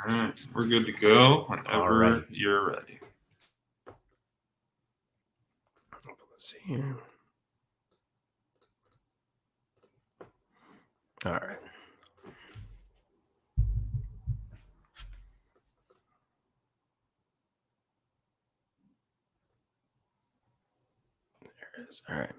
All right, we're good to go whenever you're ready. Let's see here. All right. There it is. All right.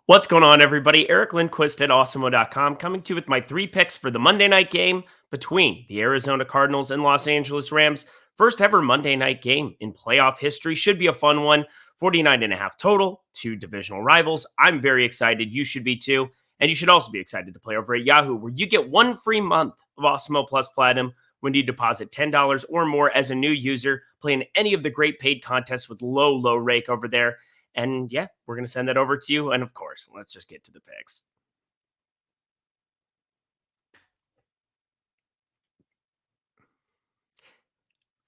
What's going on, everybody? Eric Lindquist at Awesemo.com coming to you with my 3 picks for the Monday night game between the Arizona Cardinals and Los Angeles Rams. First ever Monday night game in playoff history. Should be a fun one. 49.5 total, 2 divisional rivals. I'm very excited. You should be too. And you should also be excited to play over at Yahoo, where you get 1 free month of Awesemo Plus Platinum when you deposit $10 or more as a new user, playing any of the great paid contests with low rake over there. And yeah, we're going to send that over to you. And of course, let's just get to the picks.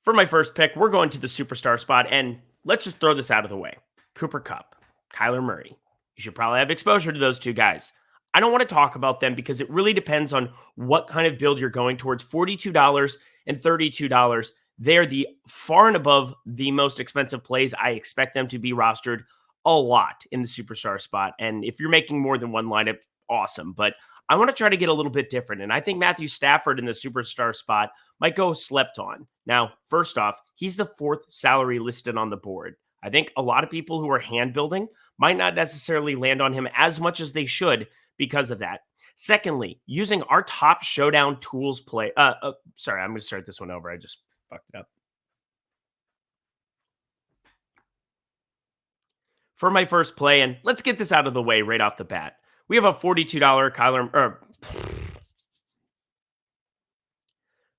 For my first pick, we're going to the superstar spot. And let's just throw this out of the way. Cooper Kupp, Kyler Murray. You should probably have exposure to those 2 guys. I don't want to talk about them because it really depends on what kind of build you're going towards. $42 and $32. They're the far and above the most expensive plays. I expect them to be rostered a lot in the superstar spot. And if you're making more than one lineup, awesome. But I want to try to get a little bit different. And I think Matthew Stafford in the superstar spot might go slept on. Now, first off, he's the 4th salary listed on the board. I think a lot of people who are hand building might not necessarily land on him as much as they should because of that. Secondly, using our top showdown tools play. Sorry, I'm going to start this one over. I just fucked it up. For my first play, and let's get this out of the way right off the bat. We have a $42 Kyler.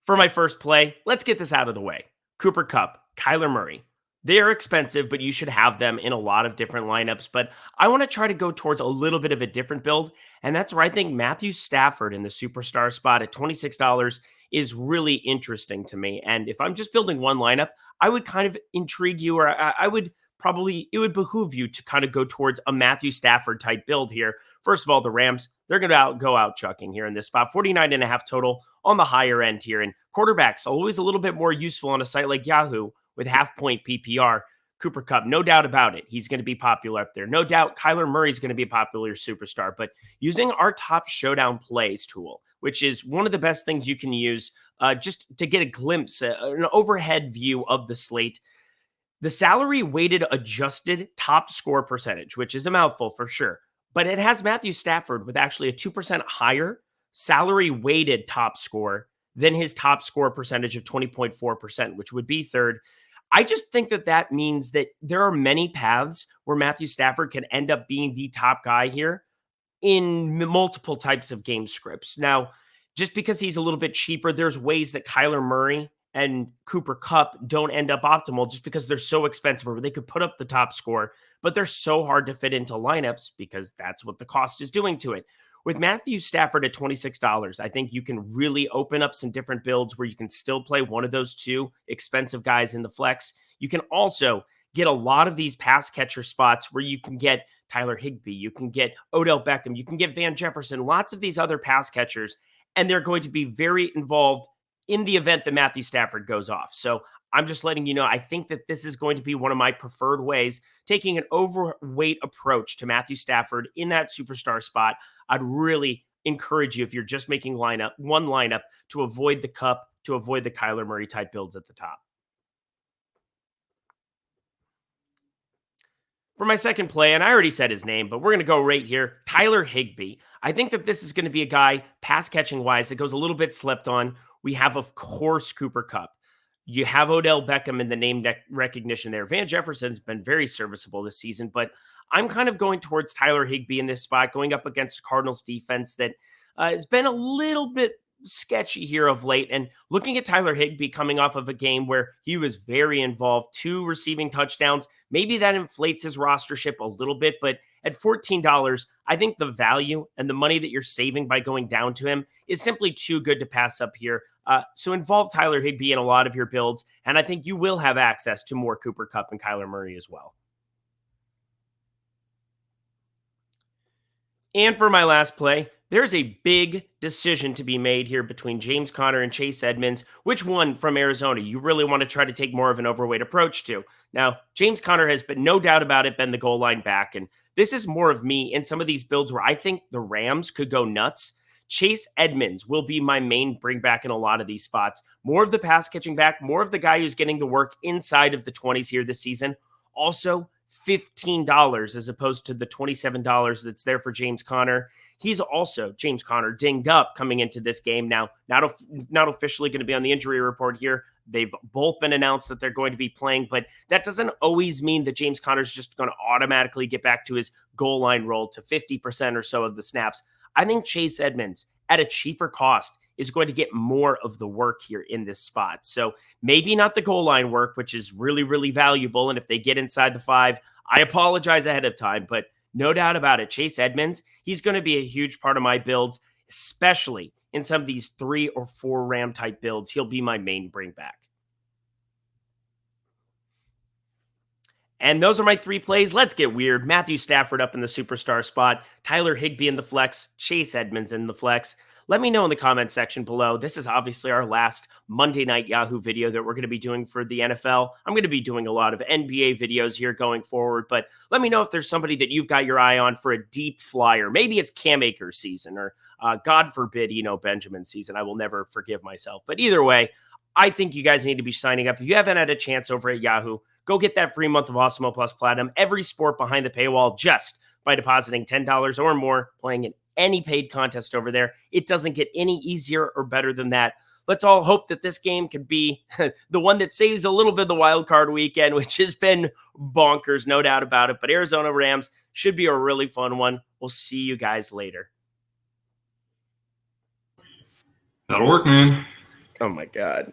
For my first play, let's get this out of the way. Cooper Kupp, Kyler Murray. They are expensive, but you should have them in a lot of different lineups. But I want to try to go towards a little bit of a different build. And that's where I think Matthew Stafford in the superstar spot at $26 is really interesting to me. And if I'm just building one lineup, I would kind of intrigue you, or I would probably, it would behoove you to kind of go towards a Matthew Stafford type build here. First of all, the Rams, they're going to go out chucking here in this spot. 49.5 total on the higher end here. And quarterbacks, always a little bit more useful on a site like Yahoo with half-point PPR. Cooper Kupp, no doubt about it. He's going to be popular up there. No doubt Kyler Murray's going to be a popular superstar. But using our top showdown plays tool, which is one of the best things you can use just to get a glimpse, an overhead view of the slate, the salary weighted adjusted top score percentage, which is a mouthful for sure, but it has Matthew Stafford with actually a 2% higher salary weighted top score than his top score percentage of 20.4%, which would be 3rd. I just think that that means that there are many paths where Matthew Stafford can end up being the top guy here in multiple types of game scripts. Now, just because he's a little bit cheaper, there's ways that Kyler Murray and Cooper Kupp don't end up optimal just because they're so expensive, or they could put up the top score, but they're so hard to fit into lineups because that's what the cost is doing to it. With Matthew Stafford at $26, I think you can really open up some different builds where you can still play one of those 2 expensive guys in the flex. You can also get a lot of these pass catcher spots where you can get Tyler Higbee, you can get Odell Beckham, you can get Van Jefferson, lots of these other pass catchers, and they're going to be very involved in the event that Matthew Stafford goes off. So I'm just letting you know, I think that this is going to be one of my preferred ways, taking an overweight approach to Matthew Stafford in that superstar spot. I'd really encourage you, if you're just making one lineup, to avoid the Kupp, to avoid the Kyler Murray type builds at the top. For my second play, and I already said his name, but we're going to go right here, Tyler Higbee. I think that this is going to be a guy, pass catching wise, that goes a little bit slept on. We have, of course, Cooper Kupp. You have Odell Beckham in the name recognition there. Van Jefferson's been very serviceable this season, but I'm kind of going towards Tyler Higbee in this spot, going up against a Cardinals defense that has been a little bit sketchy here of late. And looking at Tyler Higbee coming off of a game where he was very involved, 2 receiving touchdowns, maybe that inflates his rostership a little bit, but at $14, I think the value and the money that you're saving by going down to him is simply too good to pass up here. So involve Tyler Higbee in a lot of your builds, and I think you will have access to more Cooper Kupp and Kyler Murray as well. And for my last play, There's a big decision to be made here between James Conner and Chase Edmonds. Which one from Arizona you really want to try to take more of an overweight approach to? Now, James Conner has been, no doubt about it, been the goal line back. And this is more of me in some of these builds where I think the Rams could go nuts. Chase Edmonds will be my main bring back in a lot of these spots. More of the pass catching back, more of the guy who's getting the work inside of the 20s here this season. Also, $15 as opposed to the $27 that's there for James Conner. He's also, James Conner, dinged up coming into this game. Now, not officially going to be on the injury report here. They've both been announced that they're going to be playing, but that doesn't always mean that James Conner's just going to automatically get back to his goal line role to 50% or so of the snaps. I think Chase Edmonds, at a cheaper cost, is going to get more of the work here in this spot. So maybe not the goal line work, which is really, really valuable. And if they get inside the 5, I apologize ahead of time, but no doubt about it, Chase Edmonds, he's going to be a huge part of my builds, especially in some of these 3 or 4 Ram type builds. He'll be my main bring back. And those are my 3 plays. Let's get weird. Matthew Stafford up in the superstar spot, Tyler Higbee in the flex, Chase Edmonds in the flex. Let me know in the comment section below. This is obviously our last Monday Night Yahoo video that we're going to be doing for the NFL. I'm going to be doing a lot of NBA videos here going forward, but let me know if there's somebody that you've got your eye on for a deep flyer. Maybe it's Cam Akers season or God forbid, Benjamin season. I will never forgive myself. But either way, I think you guys need to be signing up. If you haven't had a chance over at Yahoo, go get that free month of Awesemo Plus Platinum. Every sport behind the paywall just by depositing $10 or more, playing in any paid contest over there. It doesn't get any easier or better than that. Let's all hope that this game could be the one that saves a little bit of the wild card weekend, which has been bonkers, no doubt about it. But Arizona Rams should be a really fun one. We'll see you guys later. That'll work, man. Oh, my God.